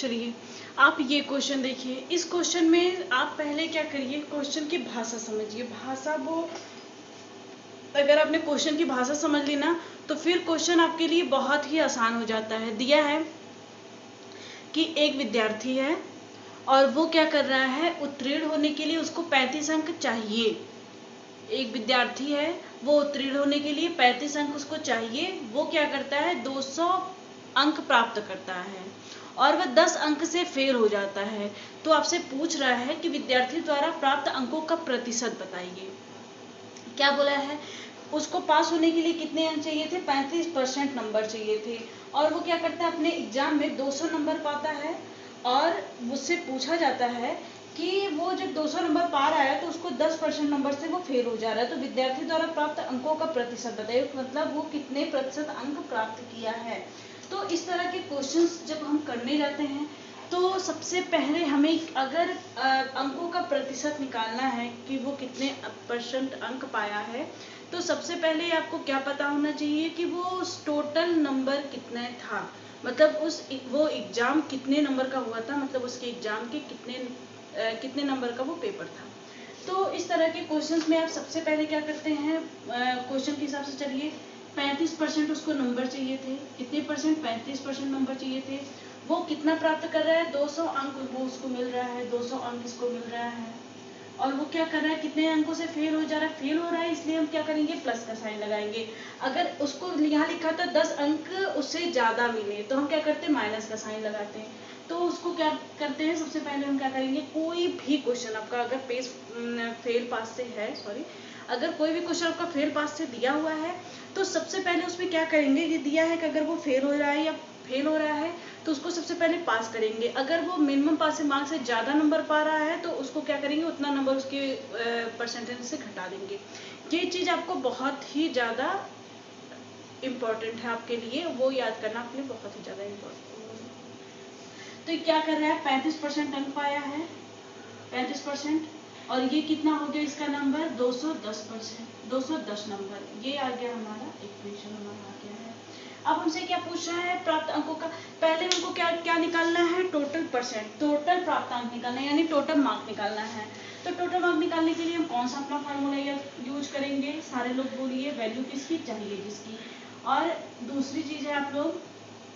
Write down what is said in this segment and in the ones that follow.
चलिए आप ये क्वेश्चन देखिए। इस क्वेश्चन में आप पहले क्या करिए, क्वेश्चन की भाषा समझिए। भाषा वो अगर आपने क्वेश्चन की भाषा समझ ली ना तो फिर क्वेश्चन आपके लिए बहुत ही आसान हो जाता है। दिया है कि एक विद्यार्थी है और वो क्या कर रहा है, उत्तीर्ण होने के लिए उसको 35 अंक चाहिए। एक विद्यार्थी है, वो उत्तीर्ण होने के लिए 35 अंक उसको चाहिए। वो क्या करता है, 200 अंक प्राप्त करता है और वह 10 अंक से फेल हो जाता है। तो आपसे पूछ रहा है कि विद्यार्थी द्वारा प्राप्त अंकों का प्रतिशत बताइए। क्या बोला है, उसको पास होने के लिए कितने अंक चाहिए थे, 35% नंबर चाहिए थे। और वो क्या करता है, अपने एग्जाम में 200 नंबर पाता है और मुझसे पूछा जाता है कि वो जब 200 नंबर पा रहा है तो उसको 10% नंबर से वो फेल हो जा रहा है। तो विद्यार्थी द्वारा प्राप्त अंकों का प्रतिशत बताइए, मतलब वो कितने प्रतिशत अंक प्राप्त किया है। तो इस तरह के क्वेश्चंस जब हम करने जाते हैं तो सबसे पहले हमें अगर अंकों का प्रतिशत निकालना है कि वो कितने परसेंट अंक पाया है, तो सबसे पहले आपको क्या पता होना चाहिए कि वो टोटल नंबर कितना था, मतलब वो एग्जाम कितने नंबर का हुआ था, मतलब उसके एग्जाम के कितने नंबर का वो पेपर था। तो इस तरह के क्वेश्चंस में आप सबसे पहले क्या करते हैं, क्वेश्चन के हिसाब से चलिए। 35% उसको नंबर चाहिए थे, कितने परसेंट, 35% नंबर चाहिए थे। वो कितना प्राप्त कर रहा है, 200 अंक वो उसको मिल रहा है, 200 अंक इसको मिल रहा है। और वो क्या कर रहा है, कितने अंकों से फेल हो जा रहा है, फेल हो रहा है, इसलिए हम क्या करेंगे, प्लस का साइन लगाएंगे। अगर उसको यहाँ लिखा था 10 अंक उससे ज़्यादा मिले तो हम क्या करते हैं, माइनस का साइन लगाते हैं। तो उसको क्या करते हैं, सबसे पहले हम क्या करेंगे, कोई भी क्वेश्चन आपका अगर फेल पास से है, अगर कोई भी क्वेश्चन आपका फेल पास से दिया हुआ है तो सबसे पहले उसमें क्या करेंगे, ये दिया है कि अगर वो फेल हो रहा है या फेल हो रहा है तो उसको सबसे पहले पास करेंगे। अगर वो मिनिमम पासिंग मार्क्स से ज़्यादा नंबर पा रहा है तो उसको क्या करेंगे, उतना नंबर उसके परसेंटेज से घटा देंगे। ये चीज़ आपको बहुत ही ज़्यादा इम्पोर्टेंट है आपके लिए, वो याद करना आपके लिए बहुत ही ज़्यादा इम्पोर्टेंट है। तो ये क्या कर रहा है, 35% अंक पाया है, 35%, और ये कितना हो गया इसका नंबर, 210%, 210 नंबर, ये आ गया हमारा इक्वेशन हमारा आ गया है। अब हमसे क्या पूछ रहा है, प्राप्त अंकों का। पहले हमको क्या क्या निकालना है, टोटल परसेंट, टोटल प्राप्त अंक निकालना है, यानी टोटल मार्क निकालना है। तो टोटल मार्क निकालने के लिए हम कौन सा अपना फार्मूला यूज करेंगे, सारे लोग बोलिए, वैल्यू किसकी चाहिए जिसकी। और दूसरी चीज़ है, आप लोग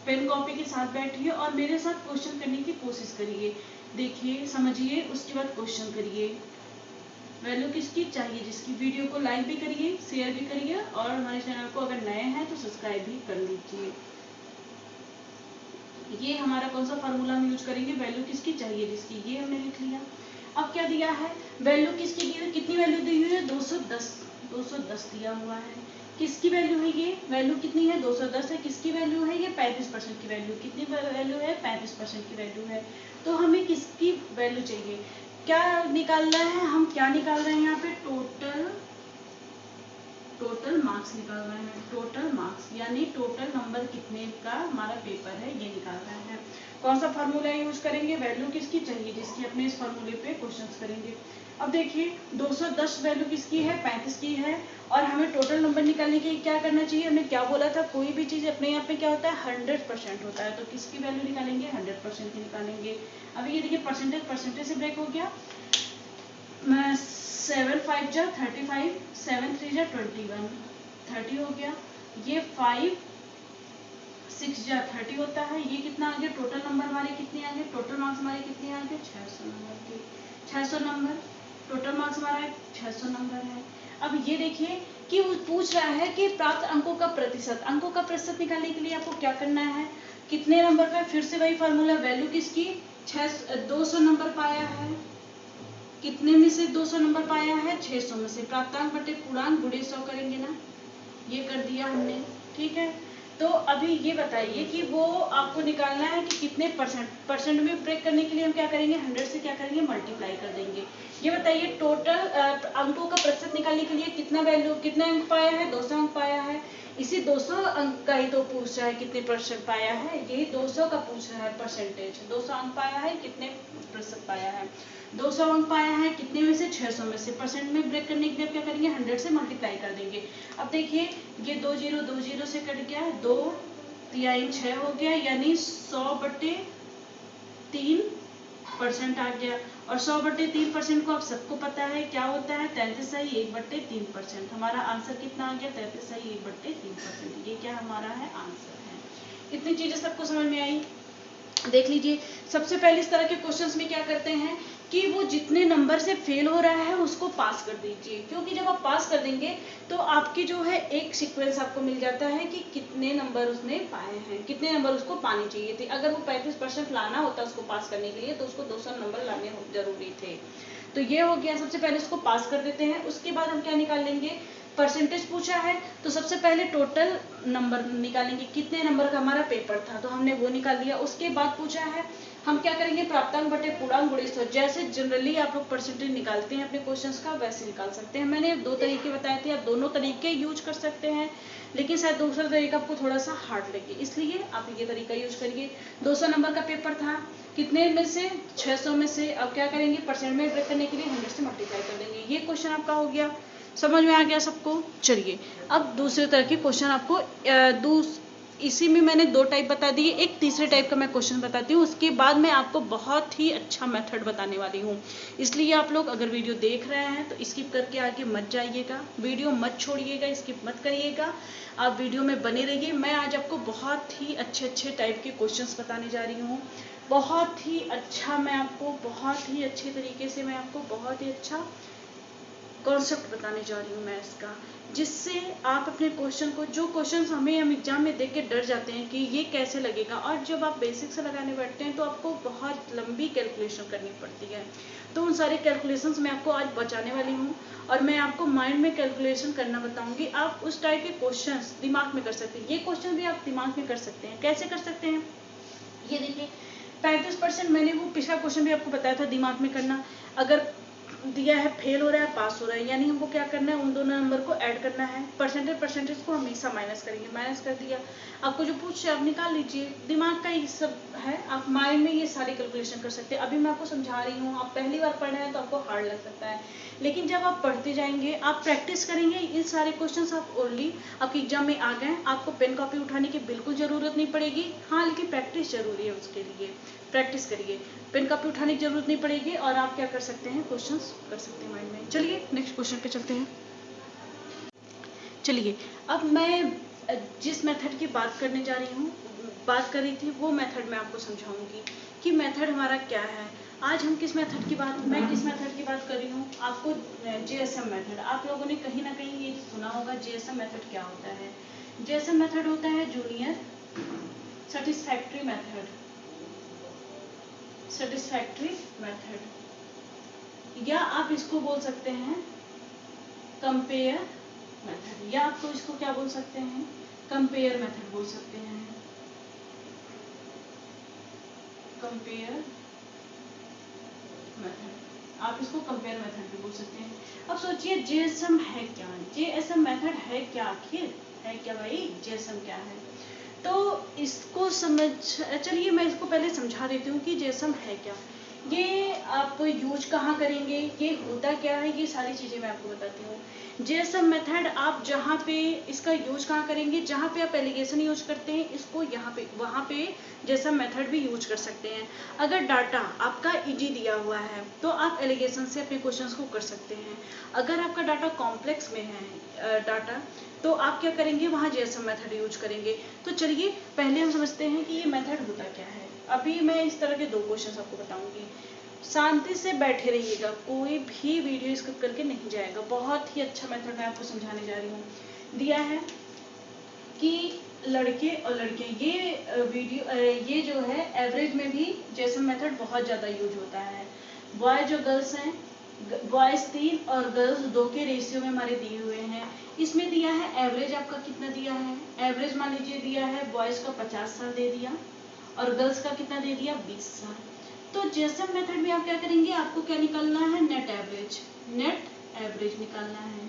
पेन कॉपी के साथ बैठिए और मेरे साथ क्वेश्चन करने की कोशिश करिए, देखिए समझिए, उसके बाद क्वेश्चन करिए। वैल्यू किसकी चाहिए जिसकी। वीडियो को लाइक भी करिए, शेयर भी करिए और हमारे चैनल को अगर नए हैं तो सब्सक्राइब भी कर लीजिए। ये हमारा कौन सा फार्मूला हम यूज करेंगे, वैल्यू किसकी चाहिए जिसकी, ये हमने लिख लिया। अब क्या दिया है, वैल्यू किसकी दी हुई, कितनी वैल्यू दी हुई है, 210, 210 दिया हुआ है। किसकी वैल्यू है ये, वैल्यू कितनी है, 210 है। किसकी वैल्यू है ये, 35% की वैल्यू। कितनी वैल्यू है, 35% की वैल्यू है। तो हमें किसकी वैल्यू चाहिए, क्या निकालना है, हम क्या निकाल रहे हैं यहाँ पे, टोटल मार्क्स निकाल रहे हैं। टोटल मार्क्स यानी टोटल नंबर कितने का हमारा पेपर है ये निकाल रहे हैं। कौन सा फार्मूला यूज करेंगे, वैल्यू किसकी चाहिए जिसकी, अपने इस फार्मूले पे क्वेश्चंस करेंगे। अब देखिए 210 वैल्यू किसकी है, 35 की है, और हमें टोटल नंबर निकालने के लिए क्या करना चाहिए, हमने क्या बोला था, कोई भी चीज़ अपने यहाँ पे क्या होता है, 100% होता है। तो किसकी वैल्यू निकालेंगे, 100% की निकालेंगे। अब ये देखिए परसेंटेज से ब्रेक हो गया, 7 5 जा 35, 7 3 जा 21, 30 हो गया। ये 5 6 जा 30 होता है। ये कितना आ गया, टोटल नंबर हमारे कितने आ गए, टोटल मार्क्स हमारे कितने आ गए, 600 नंबर के, 600 नंबर टोटल मार्क्स हमारा 600 नंबर है। अब ये देखिए कि वो पूछ रहा है कि प्राप्त अंकों का प्रतिशत, अंकों का प्रतिशत निकालने के लिए आपको क्या करना है, कितने नंबर का, फिर से वही फार्मूला, वैल्यू किसकी, 200 नंबर पाया है, कितने में से 200 नंबर पाया है, 600 में से, प्राप्तांक बटे पूर्णांक गुणे 100 करेंगे ना, ये कर दिया हमने, ठीक है। तो अभी ये बताइए कि वो आपको निकालना है कि कितने परसेंट में ब्रेक करने के लिए हम क्या करेंगे, 100 से क्या करेंगे, मल्टीप्लाई कर देंगे। ये बताइए टोटल अंकों का प्रतिशत निकालने के लिए कितने अंक पाया है, 200 अंक पाया है। इसी 200 अंक का ही तो पूछ रहा है कितने परसेंट पाया है, यही 200 का पूछ रहा है परसेंटेज, 200 अंक पाया है, कितने प्रतिशत पाया है, 200 अंक पाया है, कितने में से, 600 में से। परसेंट में ब्रेक करने के लिए क्या करेंगे, 100 से मल्टीप्लाई कर देंगे। अब देखिए ये 2 0 से कट गया, 2 3 6 हो गया, यानी 100 बटे 3% आ गया। और 100/3% को आप सबको पता है क्या होता है, 33/1/3%। हमारा आंसर कितना आ गया, 33/1/3%। ये क्या हमारा है, आंसर है। इतनी चीजें सबको समझ में आई। देख लीजिए, सबसे पहले इस तरह के क्वेश्चंस में क्या करते हैं कि वो जितने नंबर से फेल हो रहा है उसको पास कर दीजिए, क्योंकि जब आप पास कर देंगे तो आपकी जो है एक सीक्वेंस आपको मिल जाता है कि कितने नंबर उसने पाए हैं, कितने नंबर उसको पाने चाहिए थे। अगर वो 35% लाना होता उसको पास करने के लिए तो उसको 200 नंबर लाने जरूरी थे। तो ये हो गया, सबसे पहले इसको पास कर देते हैं। उसके बाद हम क्या निकाल लेंगे, परसेंटेज पूछा है तो सबसे पहले टोटल नंबर निकालेंगे, कितने नंबर का हमारा पेपर था तो हमने वो निकाल लिया। उसके बाद पूछा है हम क्या करेंगे, प्राप्तांक बटे पूर्णांक गुणित 100। जैसे जनरली आप लोग परसेंटेज निकालते हैं अपने क्वेश्चंस का वैसे निकाल सकते हैं। मैंने 2 तरीके बताए थे, आप दोनों तरीके यूज कर सकते हैं, लेकिन शायद दूसरा तरीका आपको थोड़ा सा हार्ड लगे, इसलिए आप ये तरीका यूज करिए। 200 नंबर का पेपर था, कितने में से, 600 में से। अब क्या करेंगे, परसेंट में ब्रेक करने के लिए 100 से मल्टीप्लाई कर देंगे। ये क्वेश्चन आपका हो गया, समझ में आ गया सबको। चलिए अब दूसरे तरह के क्वेश्चन आपको इसी में मैंने 2 टाइप बता दिए, एक तीसरे टाइप का मैं क्वेश्चन बताती हूँ। उसके बाद मैं आपको बहुत ही अच्छा मेथड बताने वाली हूँ, इसलिए आप लोग अगर वीडियो देख रहे हैं तो स्किप करके आगे मत जाइएगा, वीडियो मत छोड़िएगा, स्किप मत करिएगा, आप वीडियो में बने रहिए। मैं आज आपको बहुत ही अच्छे टाइप के क्वेश्चन बताने जा रही हूँ, बहुत ही अच्छा, मैं आपको बहुत ही अच्छे तरीके से मैं आपको बहुत ही अच्छा कॉन्सेप्ट बताने जा रही हूँ मैं इसका, जिससे आप अपने क्वेश्चन को, जो क्वेश्चन हम एग्जाम में देख के डर जाते हैं कि ये कैसे लगेगा, और जब आप बेसिक से लगाने बैठते हैं तो आपको बहुत लंबी कैलकुलेशन करनी पड़ती है। तो उन सारे कैलकुलेशंस मैं आपको आज बचाने वाली हूँ, और मैं आपको माइंड में कैलकुलेशन करना बताऊंगी। आप उस टाइप के क्वेश्चन दिमाग में कर सकते हैं, ये क्वेश्चन भी आप दिमाग में कर सकते हैं। कैसे कर सकते हैं, ये देखिए 35%, मैंने वो पिछला क्वेश्चन भी आपको बताया था दिमाग में करना। अगर दिया है फेल हो रहा है पास हो रहा है, यानी हमको क्या करना है, उन दोनों नंबर को ऐड करना है। परसेंटेज को हमेशा माइनस करेंगे, माइनस कर दिया, आपको जो पूछे आप निकाल लीजिए। दिमाग का ये सब है, आप माइंड में ये सारी कैलकुलेशन कर सकते हैं। अभी मैं आपको समझा रही हूँ, आप पहली बार पढ़ रहे हैं तो आपको हार्ड लग सकता है, लेकिन जब आप पढ़ते जाएंगे, आप प्रैक्टिस करेंगे, इन सारे क्वेश्चन आप ओनली आपके एग्जाम में आ गए, आपको पेन कॉपी उठाने की बिल्कुल जरूरत नहीं पड़ेगी। हाँ, लेकिन प्रैक्टिस जरूरी है, उसके लिए प्रैक्टिस करिए, पेन कॉपी उठाने की जरूरत नहीं पड़ेगी, और आप क्या कर सकते हैं, क्वेश्चंस कर सकते हैं माइंड में। चलिए नेक्स्ट क्वेश्चन पे चलते हैं। चलिए अब मैं जिस मेथड की बात करने जा रही हूँ, बात कर रही थी, वो मेथड मैं आपको समझाऊंगी कि मेथड हमारा क्या है। आज हम किस मेथड की बात, मैं किस मेथड की बात कर रही हूँ, आपको JSM मेथड, आप लोगों ने कहीं ना कहीं ये सुना होगा। JSM मेथड क्या होता है, JSM मेथड होता है junior satisfactory method, satisfactory method, या आप इसको बोल सकते हैं कंपेयर मेथड, या आप तो इसको क्या बोल सकते हैं, कंपेयर मेथड बोल सकते हैं, कंपेयर मेथड, आप इसको कंपेयर मेथड भी बोल सकते हैं। अब सोचिए JSM है क्या, JSM मेथड है क्या, आखिर है क्या भाई, JSM क्या है। तो इसको चलिए मैं इसको पहले समझा देती हूँ कि JSM है क्या, ये आप यूज कहाँ करेंगे, ये होता क्या है, ये सारी चीज़ें मैं आपको बताती हूँ। JSM मेथड आप जहाँ पे इसका यूज कहाँ करेंगे, जहाँ पे आप एलिगेशन यूज करते हैं, इसको यहाँ पे वहाँ पे JSM मेथड भी यूज कर सकते हैं। अगर डाटा आपका इजी दिया हुआ है तो आप एलिगेशन से अपने क्वेश्चंस को कर सकते हैं। अगर आपका डाटा कॉम्प्लेक्स में है डाटा, तो आप क्या करेंगे, वहाँ JSM मेथड यूज करेंगे। तो चलिए पहले हम समझते हैं कि ये मेथड होता क्या है। अभी मैं इस तरह के 2 क्वेश्चन आपको बताऊंगी, शांति से बैठे रहिएगा, कोई भी वीडियो स्किप करके नहीं जाएगा। बहुत ही अच्छा मेथड मैं आपको समझाने जा रही हूँ। दिया है कि लड़के और लड़कियां, ये जो है एवरेज में भी JSM मेथड बहुत ज़्यादा यूज होता है। बॉय जो गर्ल्स हैं, बॉयज 3 और गर्ल्स 2 के रेशियो में हमारे दिए हुए हैं। इसमें दिया है एवरेज आपका कितना दिया है, एवरेज मान लीजिए दिया है बॉयज का 50 साल दे दिया, और गर्ल्स का कितना दे दिया, 20 साल। तो JSM मेथड में आप क्या करेंगे, आपको क्या निकालना है, नेट एवरेज निकालना है।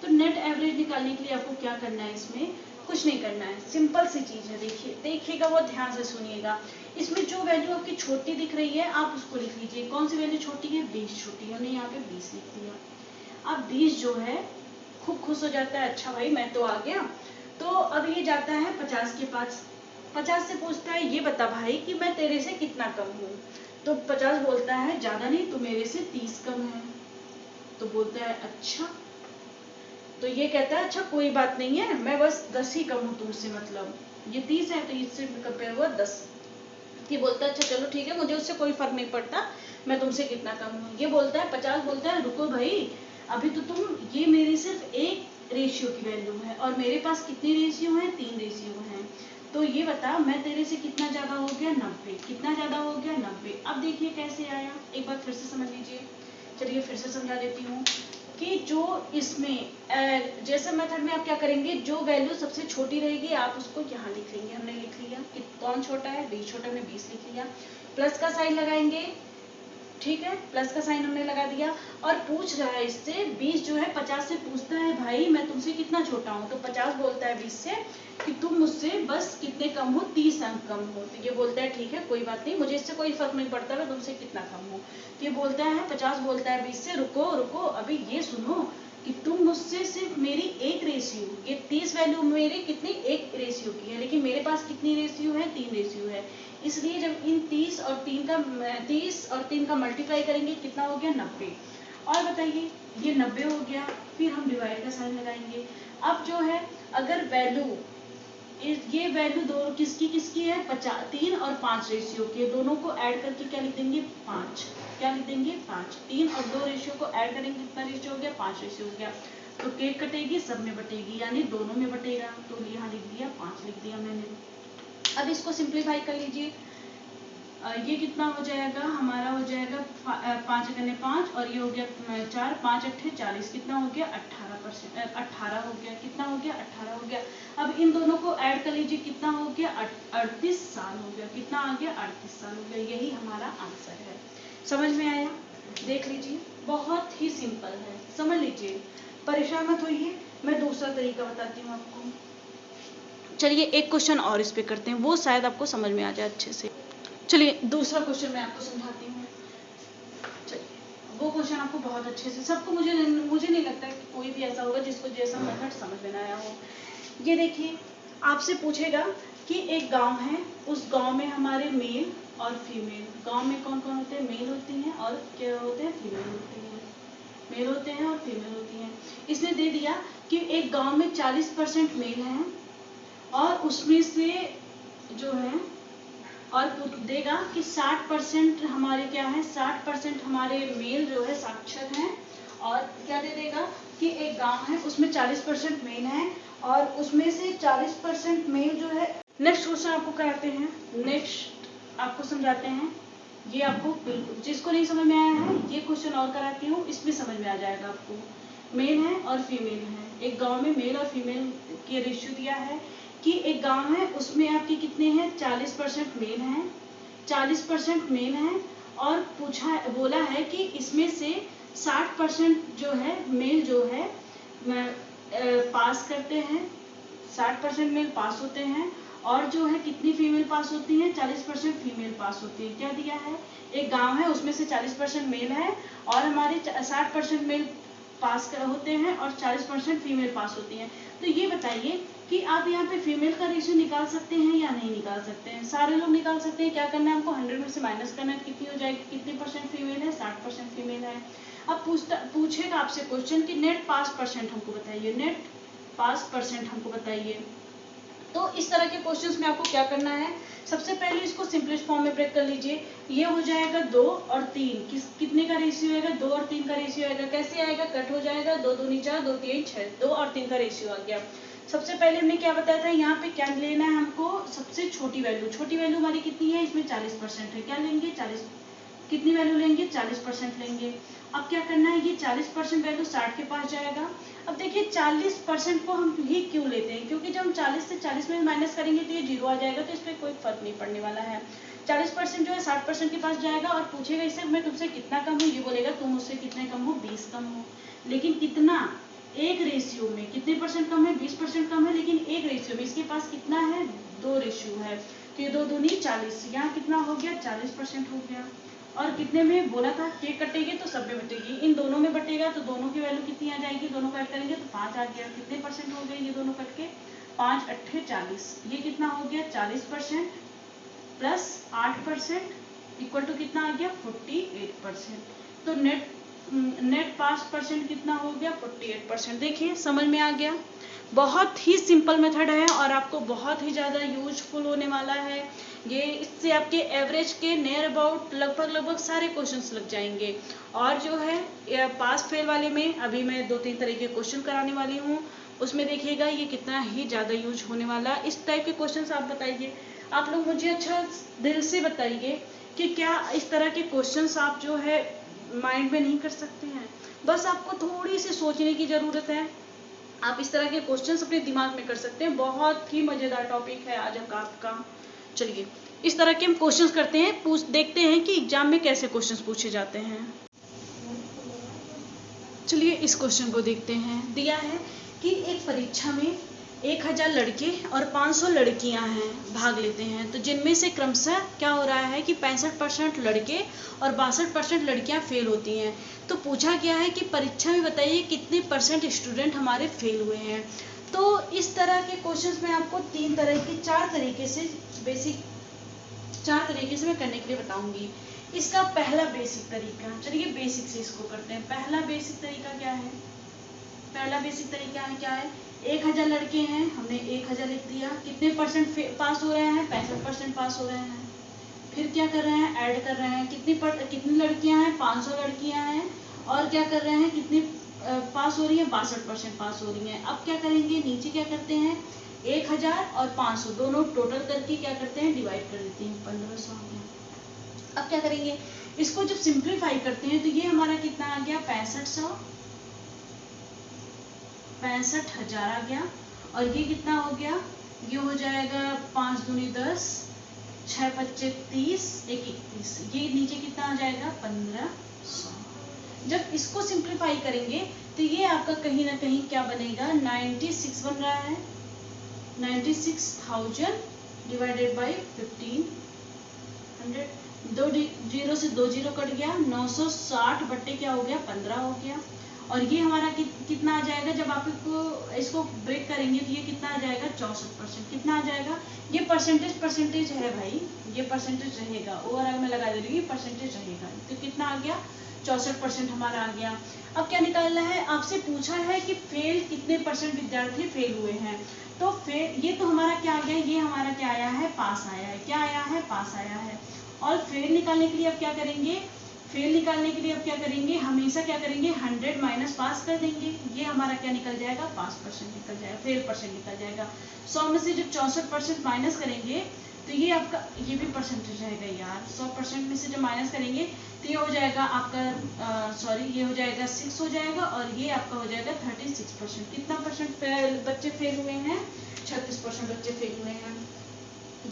तो नेट एवरेज निकालने के लिए आपको क्या करना है, इसमें कुछ नहीं करना है, सिंपल सी चीज है। देखिएगा, वो ध्यान से सुनिएगा। इसमें जो वैल्यू आपकी छोटी दिख रही है आप उसको लिख लीजिए। कौन सी वैल्यू छोटी है, 20 छोटी है, हमने यहाँ पे 20 लिख दिया। अब 20 जो है खूब खुश हो जाता है, अच्छा भाई मैं तो आ गया। तो अब ये जाता है 50 के पास, 50 से पूछता है ये बता भाई कि मैं तेरे से कितना कम हूँ। तो 50 बोलता है ज्यादा नहीं, तू मेरे से 30 कम है। तो बोलता है अच्छा। तो ये कहता है अच्छा कोई बात नहीं है, मैं बस 10 ही कम हूँ तुमसे, मतलब ये 30 है तो इससे कंपेयर हुआ 10। ये बोलता है अच्छा चलो ठीक है, मुझे उससे कोई फर्क नहीं पड़ता, मैं तुमसे कितना कम हूँ। ये बोलता है 50 बोलता है रुको भाई, अभी तो तुम, ये मेरी सिर्फ एक रेशियो की वैल्यू है और मेरे पास कितनी रेशियो है, 3 रेशियो है। तो ये बता मैं तेरे से कितना ज्यादा हो गया, 90। कितना ज्यादा हो गया, 90। अब देखिए कैसे आया, एक बार फिर से समझ लीजिए। चलिए फिर से समझा देती हूँ कि जो इसमें जैसे मेथड में आप क्या करेंगे, जो वैल्यू सबसे छोटी रहेगी आप उसको यहाँ लिख लेंगे। हमने लिख लिया कि कौन छोटा है, 20 छोटा, हमने 20 लिख लिया। प्लस का साइन लगाएंगे, ठीक है, प्लस का साइन हमने लगा दिया। और पूछ रहा है इससे 20 जो है 50 से पूछता है भाई मैं तुमसे कितना छोटा हूँ। तो 50 बोलता है 20 से कि तुम मुझसे बस कितने कम हो, 30 अंक कम हो। तो ये बोलता है ठीक है कोई बात नहीं, मुझे इससे कोई फर्क नहीं पड़ता मैं तुमसे कितना कम हूँ। तो ये बोलता है 50 बोलता है 20 से रुको रुको अभी ये सुनो कि तुम मुझसे सिर्फ मेरी एक रेशियो, ये 30 वैल्यू मेरी कितनी, एक रेशियो की है, लेकिन मेरे पास कितनी रेशियो है, 3 रेशियो है। इसलिए जब इन 30 और 3 का मल्टीप्लाई करेंगे कितना हो गया, 90। और बताइए ये 90 हो गया, फिर हम डिवाइड का साइन लगाएंगे। अब जो है अगर वैल्यू, ये वैल्यू दो किसकी किसकी है, 3 और 5 रेशियो के, दोनों को ऐड करके क्या लिख देंगे, 5। क्या लिख देंगे, 5। 3 और 2 रेशियो को ऐड करेंगे कितना रेशियो हो गया, 5 रेशियो हो गया। तो केक कटेगी सब में बटेगी, यानी दोनों में बटेगा। तो यहाँ लिख दिया 5 लिख दिया मैंने। अब इसको सिंप्लीफाई कर लीजिए। ये कितना हो जाएगा, हमारा हो जाएगा 5 गने 5 और ये हो गया 4, 5 अट्ठे 40, कितना हो गया 18%, 18 हो गया, कितना हो गया 18 हो गया। अब इन दोनों को ऐड कर लीजिए कितना हो गया, 38 साल हो गया। कितना आ गया, 38 साल हो गया। यही हमारा आंसर है। समझ में आया, देख लीजिए बहुत ही सिंपल है, समझ लीजिए, परेशान मत होइए। मैं दूसरा तरीका बताती हूँ आपको। चलिए एक क्वेश्चन और इस पे करते हैं, वो शायद आपको समझ में आ जाए अच्छे से। चलिए दूसरा क्वेश्चन मैं आपको समझाती हूँ। चलिए वो क्वेश्चन आपको बहुत अच्छे से, सबको मुझे नहीं लगता कि कोई भी ऐसा होगा जिसको जैसा मेथड समझ में ना आया हो। ये देखिए आपसे पूछेगा कि एक गांव है, उस गांव में हमारे मेल और फीमेल, गांव में कौन कौन होते हैं, मेल होती हैं और क्या होते हैं, फीमेल होती हैं। मेल होते हैं और फीमेल होती हैं। इसने दे दिया कि एक गांव में 40% मेल हैं और उसमें से जो है, और देगा कि 60% हमारे क्या है, 60% हमारे मेल जो है साक्षर हैं। और क्या दे देगा कि एक गांव है उसमें 40% मेल है और उसमें से 40% मेल जो है। नेक्स्ट क्वेश्चन आपको कराते हैं, नेक्स्ट आपको समझाते हैं। ये आपको बिल्कुल, जिसको नहीं समझ में आया है ये क्वेश्चन और कराती हूँ, इसमें समझ में आ जाएगा आपको। मेल है और फीमेल है, एक गांव में मेल और फीमेल के रेशियो दिया है कि एक गांव है उसमें आपके कितने हैं, 40% मेल हैं, 40% मेल हैं। और पूछा, बोला है कि इसमें से 60% जो है मेल जो है पास करते हैं, 60% मेल पास होते हैं। और जो है कितनी फीमेल पास होती हैं, 40% फीमेल पास होती है। क्या दिया है, एक गांव है उसमें से 40% मेल है और हमारे 60% मेल पास होते हैं और 40% फीमेल पास होती हैं। तो ये बताइए कि आप यहाँ पे फीमेल का रेशियो निकाल सकते हैं या नहीं निकाल सकते हैं। सारे लोग निकाल सकते हैं। क्या करना है हमको, 100 में से माइनस करना है, कितनी हो जाएगी, कितनी परसेंट फीमेल है, 60% फीमेल है। अब पूछेगा आपसे क्वेश्चन कि नेट पास परसेंट हमको बताइए, नेट पास परसेंट हमको बताइए। तो इस तरह के क्वेश्चंस में आपको क्या करना है, सबसे पहले इसको सिंपलेस्ट फॉर्म में ब्रेक कर लीजिए। ये हो जाएगा 2 और 3, कितने का रेशियो आएगा, 2 और 3 का रेशियो आएगा। कैसे आएगा, कट हो जाएगा, 2 दूनी 4, 2 3 6, 2 और 3 का रेशियो आ गया। सबसे पहले हमने क्या बताया था, यहाँ पे क्या लेना है हमको, सबसे छोटी वैल्यू। छोटी वैल्यू हमारी कितनी है, इसमें 40% है। क्या लेंगे, 40, कितनी वैल्यू लेंगे, 40% लेंगे। अब क्या करना है, ये 40% वैल्यू 60 के पास जाएगा। अब देखिए 40% को हम ही क्यों लेते हैं, क्योंकि जब हम 40 से 40 में माइनस करेंगे तो ये 0 आ जाएगा, तो इस पर कोई फर्क नहीं पड़ने वाला है। 40% जो है 60% के पास जाएगा और पूछेगा इससे मैं तुमसे कितना कम हूँ, ये बोलेगा तुम मुझसे कितने कम हो, 20 कम हो। लेकिन कितना, एक रेशियो में कितने परसेंट कम है, 20% कम है, लेकिन एक रेशियो में इसके पास कितना है, 2 रेशियो है। तो ये 2 दूनी 40, यहाँ कितना हो गया, 40% हो गया। और कितने में बोला था, केक कटेगी तो सब में बटेगी, इन दोनों में बटेगा तो दोनों की वैल्यू कितनी आ जाएगी, दोनों को ऐड करेंगे तो 5 आ गया। कितने परसेंट हो गए ये दोनों कट के, 5 अट्ठे 40, ये कितना हो गया 40% प्लस 8% इक्वल टू कितना आ गया 48%। तो नेट पास परसेंट कितना हो गया 48%। देखिए समझ में आ गया, बहुत ही सिंपल मेथड है और आपको बहुत ही ज़्यादा यूजफुल होने वाला है ये। इससे आपके एवरेज के नियर अबाउट लगभग सारे क्वेश्चंस लग जाएंगे। और जो है पास फेल वाले में अभी मैं 2-3 तरह के क्वेश्चन कराने वाली हूँ, उसमें देखिएगा ये कितना ही ज़्यादा यूज होने वाला। इस टाइप के क्वेश्चन आप बताइए, आप लोग मुझे अच्छा दिल से बताइए कि क्या इस तरह के क्वेश्चन आप जो है माइंड में नहीं कर सकते हैं। बस आपको थोड़ी सी सोचने की ज़रूरत है, आप इस तरह के क्वेश्चंस अपने दिमाग में कर सकते हैं। बहुत ही मज़ेदार टॉपिक है आज का आपका। चलिए इस तरह के हम क्वेश्चंस करते हैं, देखते हैं कि एग्जाम में कैसे क्वेश्चंस पूछे जाते हैं। चलिए इस क्वेश्चन को देखते हैं। दिया है कि एक परीक्षा में 1000 लड़के और 500 लड़कियां हैं भाग लेते हैं, तो जिनमें से क्रमशः क्या हो रहा है कि 65% लड़के और 62% लड़कियां फेल होती हैं। तो पूछा गया है कि परीक्षा में बताइए कितने परसेंट स्टूडेंट हमारे फेल हुए हैं। तो इस तरह के क्वेश्चंस में आपको 4 तरीके से मैं करने के लिए बताऊंगी। इसका पहला बेसिक तरीका, चलिए बेसिक से इसको करते हैं। पहला बेसिक तरीका क्या है, 1000 लड़के हैं, हमने 1000 लिख दिया। कितने परसेंट पास हो रहे हैं, 65% पास हो रहे हैं। फिर क्या कर रहे हैं, ऐड कर रहे हैं, कितनी लड़कियां हैं, 500 लड़कियां हैं, और क्या कर रहे हैं, कितनी पास हो रही हैं, 62% पास हो रही हैं। अब क्या करेंगे, नीचे क्या करते हैं, 1000 और 500 दोनों टोटल करके क्या करते हैं, डिवाइड कर देते हैं, 1500 हो गया। अब क्या करेंगे, इसको जब सिंप्लीफाई करते हैं तो ये हमारा कितना आ गया, 65,000 आ गया। और ये कितना हो गया, ये हो जाएगा 5 दूनी 10, 6 पच्चे 30, 1 31, ये नीचे कितना आ जाएगा 1500। जब इसको सिंप्लीफाई करेंगे तो ये आपका कहीं ना कहीं क्या बनेगा, 96 बन रहा है। 96,000 डिवाइडेड बाई 1500, 2 जीरो से 2 जीरो कट गया, 960 बट्टे क्या हो गया 15 हो गया। और ये हमारा कितना आ जाएगा, जब आप इसको ब्रेक करेंगे तो ये कितना आ जाएगा 64%। कितना आ जाएगा, ये परसेंटेज है भाई, ये परसेंटेज रहेगा, ओवरऑल में लगा दे रही हूँ, परसेंटेज रहेगा। तो कितना आ गया 64% हमारा आ गया। अब क्या निकालना है, आपसे पूछा है कि फेल कितने परसेंट विद्यार्थी फेल हुए हैं। तो फेल, ये तो हमारा क्या आ गया, ये हमारा क्या आया है, पास आया है। क्या आया है, पास आया है। और फेल निकालने के लिए अब क्या करेंगे, हमेशा क्या करेंगे, 100 माइनस पास कर देंगे। ये हमारा क्या निकल जाएगा, पास परसेंट निकल जाएगा, फेल परसेंट निकल जाएगा। 100 में से जब 64% माइनस करेंगे तो ये आपका, ये भी परसेंटेज रहेगा यार, 100% में से जब माइनस करेंगे तो ये हो जाएगा आपका ये हो जाएगा 6 हो जाएगा, और ये आपका हो जाएगा 36%। कितना परसेंट बच्चे फेल हुए हैं, 36% बच्चे फेल हुए हैं।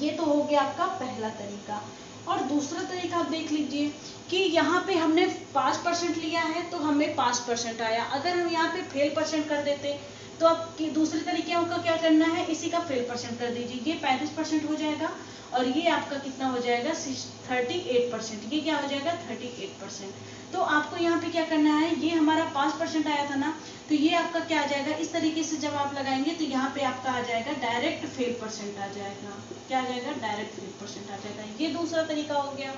ये तो हो गया आपका पहला तरीका। और दूसरा तरीका आप देख लीजिए कि यहाँ पे हमने 5% लिया है तो हमें 5% आया। अगर हम यहाँ पे फेल परसेंट कर देते तो अब दूसरे तरीके का क्या करना है, इसी का फेल परसेंट कर दीजिए, ये 35% हो जाएगा, और ये आपका कितना हो जाएगा 38%। ये क्या हो जाएगा 38%। तो आपको यहाँ पे क्या करना है, ये हमारा 5% आया था ना, तो ये आपका क्या आ जाएगा, इस तरीके से जब आप लगाएंगे तो यहाँ पे आपका आ जाएगा डायरेक्ट फेल परसेंट आ जाएगा। क्या आ जाएगा, डायरेक्ट फेल परसेंट आ जाएगा। ये दूसरा तरीका हो गया।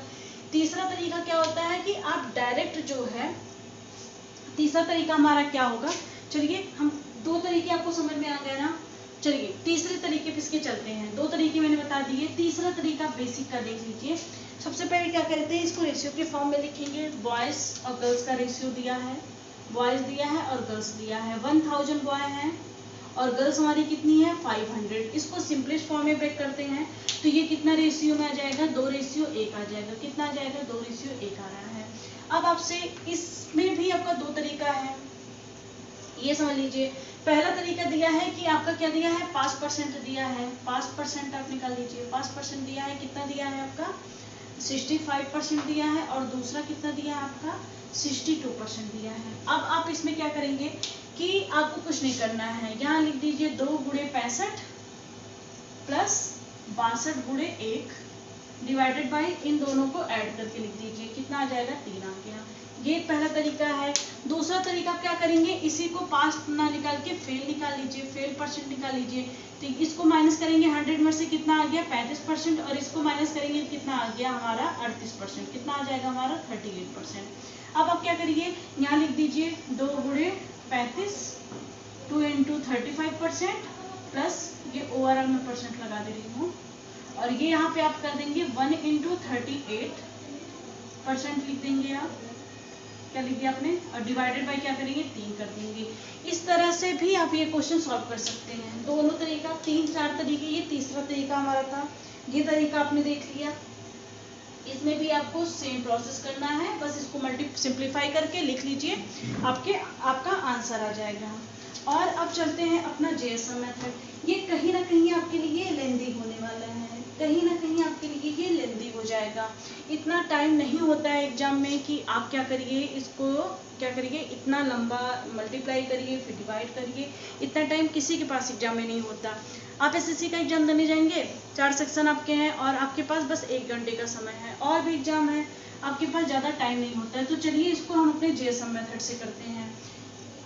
तीसरा तरीका क्या होता है कि आप डायरेक्ट जो है, तीसरा तरीका हमारा क्या होगा, चलिए हम 2 तरीके आपको समझ में आ गए ना। चलिए तीसरे तरीके पे इसके चलते हैं। 2 तरीके मैंने बता दिए, तीसरा तरीका बेसिक का देख लीजिए। सबसे पहले क्या करते हैं, इसको रेशियो के फॉर्म में लिखेंगे। बॉयज और गर्ल्स का रेशियो दिया है, बॉयज दिया है और गर्ल्स दिया है। 1000 बॉय हैं और गर्ल्स हमारी कितनी है 500। इसको सिंपलेस्ट फॉर्म में ब्रेक करते हैं तो ये कितना रेशियो में आ जाएगा, 2:1 आ जाएगा। कितना आ जाएगा, 2:1 आ रहा है। अब आपसे इसमें भी आपका 2 तरीका है, ये समझ लीजिए। पहला तरीका दिया है कि आपका क्या दिया है, 5% दिया है, 5% आप निकाल लीजिए। 5% दिया है, कितना दिया है आपका 65% दिया है, और दूसरा कितना दिया है आपका 62% दिया है। अब आप इसमें क्या करेंगे कि आपको कुछ नहीं करना है, यहाँ लिख दीजिए 2 × 65 प्लस 62 × 1 डिवाइडेड बाय इन दोनों को ऐड करके लिख दीजिए, कितना आ जाएगा 3 आ गया। ये पहला तरीका है। दूसरा तरीका क्या करेंगे, इसी को पास ना निकाल के फेल निकाल लीजिए, फेल परसेंट निकाल लीजिए। तो इसको माइनस करेंगे 100 में से कितना आ गया 35%, और इसको माइनस करेंगे कितना आ गया हमारा 38%, कितना आ जाएगा हमारा 38%। अब आप क्या करिए, यहाँ लिख दीजिए 2 गुणे 35, 2 इंटू 35% प्लस ये ओवरऑल में परसेंट लगा दे रही हूँ, और ये यहाँ पे आप कर देंगे 1 इंटू 38% लिख देंगे। आप क्या लिख दिया आपने, और डिवाइडेड बाय क्या करेंगे 3 कर देंगे। इस तरह से भी आप ये क्वेश्चन सॉल्व कर सकते हैं। दोनों तरीका, 3-4 तरीके, ये तीसरा तरीका हमारा था। ये तरीका आपने देख लिया। इसमें भी आपको सेम प्रोसेस करना है, बस इसको सिंप्लीफाई करके लिख लीजिए, आपका आंसर आ जाएगा। और अब चलते हैं अपना जेएसएम मेथड। ये कहीं ना कहीं आपके लिए लेंदी होने वाला है, कहीं ना कहीं आपके लिए ये लेंदी हो जाएगा। इतना टाइम नहीं होता है एग्जाम में कि आप क्या करिए, इसको क्या करिए, इतना लंबा मल्टीप्लाई करिए फिर डिवाइड करिए, इतना टाइम किसी के पास एग्जाम में नहीं होता। आप एसएससी का एग्जाम देने जाएंगे, 4 सेक्शन आपके हैं और आपके पास बस 1 घंटे का समय है, और भी एग्जाम है, आपके पास ज़्यादा टाइम नहीं होता है। तो चलिए इसको हम अपने जेएसएम मेथड से करते हैं।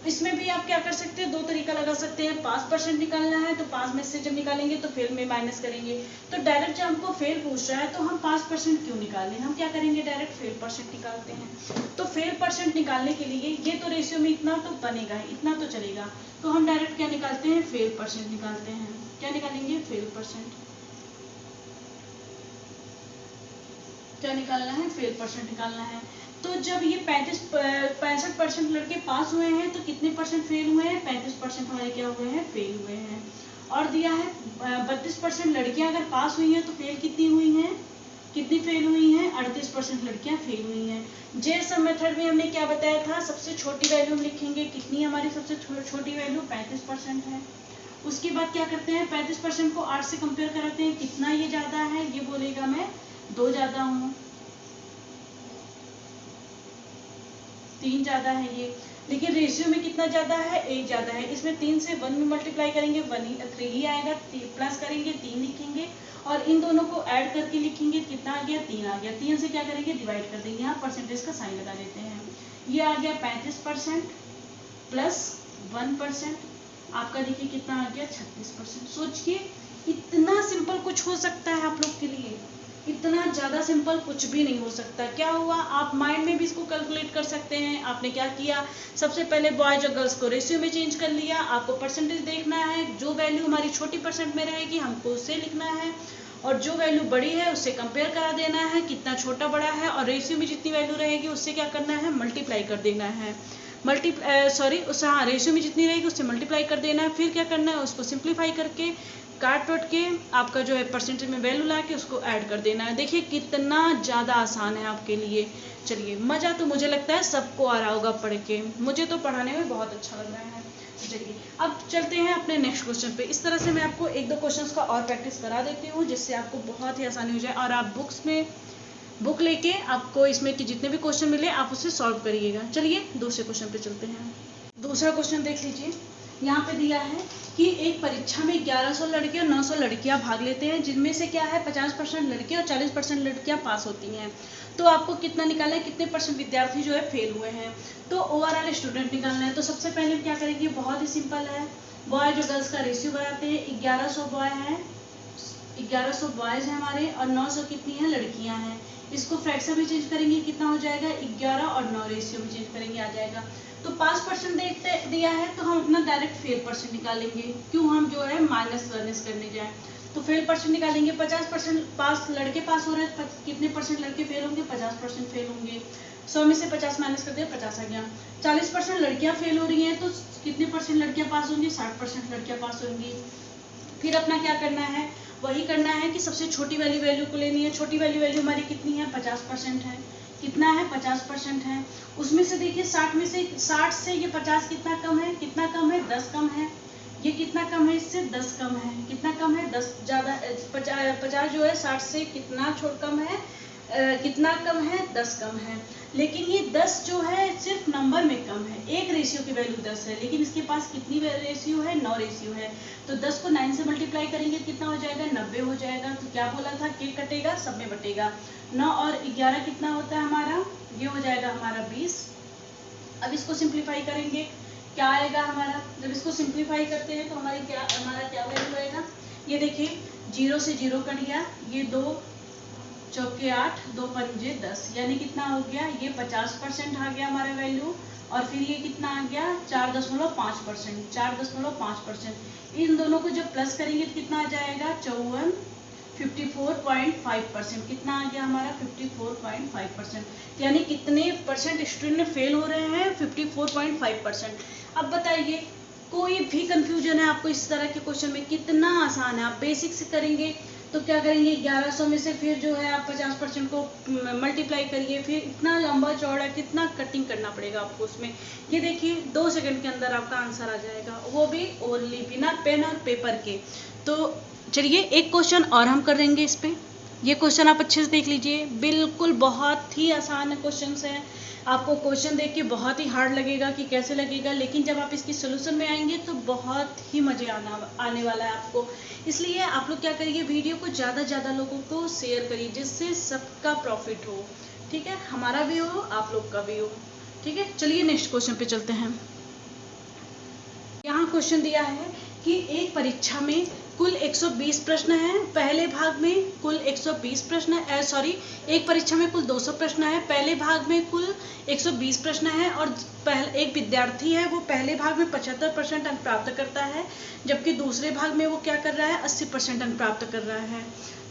इसमें भी आप क्या कर सकते हैं, 2 तरीका लगा सकते हैं। पास परसेंट निकालना है तो पास में से जब निकालेंगे तो फेल में माइनस करेंगे। तो डायरेक्ट जब हमको फेल पूछ रहा है तो हम पास परसेंट क्यों निकालें, हम क्या करेंगे, डायरेक्ट फेल परसेंट निकालते हैं। तो फेल परसेंट निकालने के लिए ये तो रेशियो में इतना तो बनेगा, इतना तो चलेगा, तो हम डायरेक्ट क्या निकालते हैं, फेल परसेंट निकालते हैं। क्या निकालेंगे, फेल परसेंट। क्या निकालना है, फेल परसेंट निकालना है। तो जब ये 65% लड़के पास हुए हैं तो कितने परसेंट फेल हुए हैं, 35% हमारे क्या हुए हैं, फेल हुए हैं। और दिया है 32% लड़कियां अगर पास हुई हैं तो फेल कितनी हुई हैं, कितनी फेल हुई हैं, 38% लड़कियां फेल हुई हैं। जेएसएम मेथड में हमने क्या बताया था, सबसे छोटी वैल्यू हम लिखेंगे, कितनी हमारी सबसे छोटी वैल्यू 35% है। उसके बाद क्या करते हैं, 35% को 8 से कंपेयर कराते हैं, कितना ये ज्यादा है, ये बोलेगा मैं 2 ज्यादा हूँ, 3 ज्यादा है ये, लेकिन रेशियो में कितना ज्यादा है, 1 ज्यादा है। इसमें 3 से 1 में मल्टीप्लाई करेंगे 3 ही आएगा, प्लस करेंगे 3 लिखेंगे, और इन दोनों को ऐड करके लिखेंगे, कितना आ गया, 3 आ गया। 3 से क्या करेंगे, डिवाइड कर देंगे, यहाँ परसेंटेज का साइन लगा देते हैं। ये आ गया 35% प्लस 1%, आपका देखिए कितना आ गया 36%। सोचिए इतना सिंपल कुछ हो सकता है आप लोग के लिए, इतना ज़्यादा सिंपल कुछ भी नहीं हो सकता। क्या हुआ, आप माइंड में भी इसको कैलकुलेट कर सकते हैं। आपने क्या किया, सबसे पहले बॉयज और गर्ल्स को रेशियो में चेंज कर लिया, आपको परसेंटेज देखना है, जो वैल्यू हमारी छोटी परसेंट में रहेगी हमको उससे लिखना है, और जो वैल्यू बड़ी है उससे कंपेयर करा देना है, कितना छोटा बड़ा है, और रेशियो में जितनी वैल्यू रहेगी उससे क्या करना है, मल्टीप्लाई कर देना है। रेशियो में जितनी रहेगी उससे मल्टीप्लाई कर देना है। फिर क्या करना है, उसको सिंप्लीफाई करके काट वट के आपका जो है परसेंटेज में वैल्यू ला के उसको ऐड कर देना है। देखिए कितना ज़्यादा आसान है आपके लिए। चलिए, मज़ा तो मुझे लगता है सबको आ रहा होगा पढ़ के, मुझे तो पढ़ाने में बहुत अच्छा लग रहा है। चलिए अब चलते हैं अपने नेक्स्ट क्वेश्चन पे। इस तरह से मैं आपको 1-2 क्वेश्चंस का और प्रैक्टिस करा देती हूँ, जिससे आपको बहुत ही आसानी हो जाए, और आप बुक लेके आपको इसमें कि जितने भी क्वेश्चन मिले आप उसे सॉल्व करिएगा। चलिए दूसरे क्वेश्चन पे चलते हैं। दूसरा क्वेश्चन देख लीजिए, यहाँ पे दिया है कि एक परीक्षा में 1100 लड़के और 900 लड़कियां भाग लेते हैं, जिनमें से क्या है 50% लड़के और 40% लड़कियां पास होती हैं। तो आपको कितना निकालना है, कितने परसेंट विद्यार्थी जो है फेल हुए हैं। तो ओवरऑल स्टूडेंट निकालना है। तो सबसे पहले क्या करेंगे, बहुत ही सिंपल है, बॉयज और गर्ल्स का रेशियो बनाते हैं। 1100 बॉय हैं, 1100 बॉयज हैं हमारे, और 900 कितनी है, लड़कियां हैं। इसको फ्रैक्शन में चेंज करेंगे, कितना हो जाएगा, 11 और 9 रेशियो में चेंज करेंगे, आ जाएगा। तो 5% दिया है तो हम अपना डायरेक्ट फेल परसेंट निकालेंगे, क्यों हम जो है माइनस करने जाए। तो फेल परसेंट निकालेंगे, 50% पास लड़के पास हो रहे हैं, कितने परसेंट लड़के फेल होंगे, 50% फेल होंगे। 100 में से 50 माइनस कर दिया, 50 आ गया। 40% लड़कियां फेल हो रही हैं तो कितने परसेंट लड़कियां पास होंगी, 60% लड़कियां पास होंगी। फिर अपना क्या करना है, वही करना है कि सबसे छोटी वाली वैल्यू को लेनी है। छोटी वाली वैल्यू हमारी कितनी है, 50% है। कितना है, 50% है। उसमें से देखिए 60 से ये 50 कितना कम है, कितना कम है, 10 कम है। ये कितना कम है, इससे 10 कम है। कितना कम है, 10 ज़्यादा, 50 जो है 60 से कितना कम है, कितना कम है, 10 कम है। लेकिन ये 10 जो है सिर्फ नंबर में कम है, एक रेशियो की वैल्यू 10 है, लेकिन इसके पास कितनी रेशियो है, 9 रेशियो है। तो 10 को 9 से मल्टीप्लाई करेंगे तो कितना हो जाएगा, 90 हो जाएगा। तो क्या बोला था, के कटेगा सब में बटेगा। 9 और 11 कितना होता है हमारा, ये हो जाएगा हमारा 20। अब इसको सिंप्लीफाई करेंगे, क्या आएगा हमारा, जब इसको सिंप्लीफाई करते हैं तो हमारा क्या वैल्यू आएगा, ये देखिए 0 से 0 कट गया, ये 2 चौके 8, 2 पंजे 10, यानी कितना हो गया, ये 50% आ गया हमारा वैल्यू। और फिर ये कितना आ गया, 4.5%, 4.5%। इन दोनों को जब प्लस करेंगे तो कितना आ जाएगा, 54.5%। कितना आ गया हमारा, 54.5%। यानी कितने परसेंट स्टूडेंट फेल हो रहे हैं, 54.5%। अब बताइए कोई भी कंफ्यूजन है आपको इस तरह के क्वेश्चन में, कितना आसान है। आप बेसिक से करेंगे तो क्या करेंगे, 1100 में से फिर जो है आप 50% को मल्टीप्लाई करिए, फिर इतना लंबा चौड़ा कितना कटिंग करना पड़ेगा आपको उसमें। ये देखिए 2 सेकंड के अंदर आपका आंसर आ जाएगा, वो भी ओनली बिना पेन और पेपर के। तो चलिए एक क्वेश्चन और हम करेंगे इस पे। ये क्वेश्चन आप अच्छे से देख लीजिए, बिल्कुल बहुत ही आसान क्वेश्चन है। आपको क्वेश्चन देख के बहुत ही हार्ड लगेगा कि कैसे लगेगा, लेकिन जब आप इसकी सोल्यूशन में आएंगे तो बहुत ही मजे आने वाला है आपको। इसलिए आप लोग क्या करिए, वीडियो को ज़्यादा से ज़्यादा लोगों को शेयर करिए, जिससे सबका प्रॉफिट हो। ठीक है, हमारा भी हो, आप लोग का भी हो। ठीक है, चलिए नेक्स्ट क्वेश्चन पे चलते हैं। यहाँ क्वेश्चन दिया है कि एक परीक्षा में कुल 120 प्रश्न हैं, पहले भाग में कुल 120 प्रश्न है, एक परीक्षा में कुल 200 प्रश्न है, पहले भाग में कुल 120 प्रश्न है, और एक विद्यार्थी है वो पहले भाग में 75% अंक प्राप्त करता है, जबकि दूसरे भाग में वो क्या कर रहा है, 80% अंक प्राप्त कर रहा है।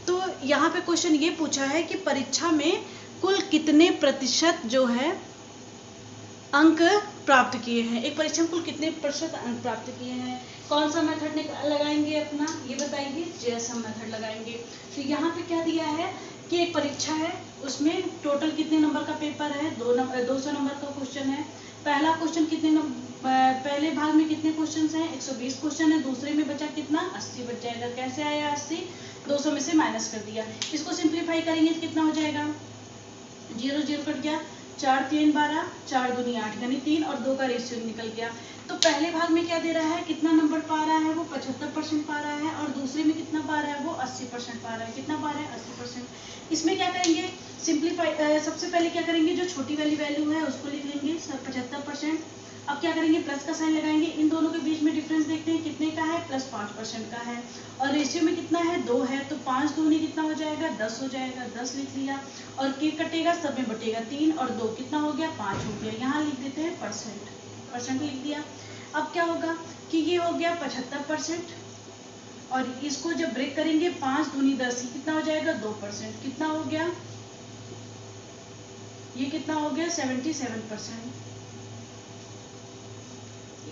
तो यहाँ पे क्वेश्चन ये पूछा है कि परीक्षा में कुल कितने प्रतिशत जो है अंक प्राप्त किए हैं, एक परीक्षा में कुल कितने प्रतिशत अंक प्राप्त किए हैं। कौन सा मेथड लगाएंगे अपना, ये बताइए, जेएसएम मेथड लगाएंगे। तो यहाँ पे क्या दिया है कि एक परीक्षा है, उसमें टोटल कितने नंबर का पेपर है, 200 नंबर का क्वेश्चन है। पहला क्वेश्चन पहले भाग में कितने क्वेश्चन हैं, 120 क्वेश्चन है, दूसरे में बचा कितना, 80 बच जाएगा। कैसे आया 80, 200 में से माइनस कर दिया। इसको सिंप्लीफाई करेंगे तो कितना हो जाएगा, 0 0 कट गया, 4 3 12, 4 दूनी 8, यानी 3 और 2 का रेशियो निकल गया। तो पहले भाग में क्या दे रहा है, कितना नंबर पा रहा है, वो 75% पा रहा है, और दूसरे में कितना पा रहा है, वो 80% पा रहा है। कितना पा रहा है, 80%। इसमें क्या करेंगे, सिंप्लीफाई, सबसे पहले क्या करेंगे, जो छोटी वाली वैल्यू है उसको लिख लेंगे 75%। अब क्या करेंगे, प्लस का साइन लगाएंगे, इन दोनों के बीच में डिफरेंस देखते हैं कितने का है, प्लस 5% का है, और रेशियो में कितना है, 2 है, तो 5 दूनी कितना हो जाएगा, 10 हो जाएगा, 10 लिख लिया। और के कटेगा सब में बटेगा, 3 और 2 कितना हो गया, 5 हो गया। यहाँ लिख देते हैं परसेंट लिख दिया। अब क्या होगा कि ये हो गया 75%, और इसको जब ब्रेक करेंगे 5 दूनी 10, कितना हो जाएगा, 2%। कितना हो गया, ये कितना हो गया, 77%।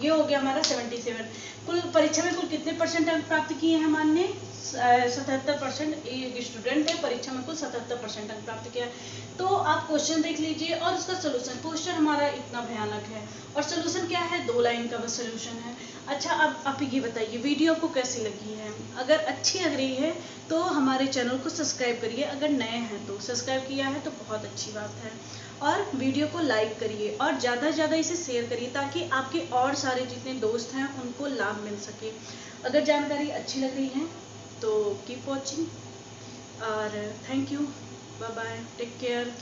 ये हो गया हमारा 77। कुल परीक्षा में कुल कितने परसेंट अंक प्राप्त किए हैं, हमने 77%। एक स्टूडेंट है, परीक्षा में कुल 77% अंक प्राप्त किया है। तो आप क्वेश्चन देख लीजिए और उसका सोल्यूशन। क्वेश्चन हमारा इतना भयानक है और सोल्यूशन क्या है, 2 लाइन का बस सोल्यूशन है। अच्छा, अब आप ये बताइए वीडियो को कैसी लगी है। अगर अच्छी लग रही है तो हमारे चैनल को सब्सक्राइब करिए, अगर नए हैं तो सब्सक्राइब किया है तो बहुत अच्छी बात है, और वीडियो को लाइक करिए और ज़्यादा से ज़्यादा इसे शेयर करिए, ताकि आपके और सारे जितने दोस्त हैं उनको लाभ मिल सके। अगर जानकारी अच्छी लग रही है तो कीप वॉचिंग, और thank you, bye bye, take care.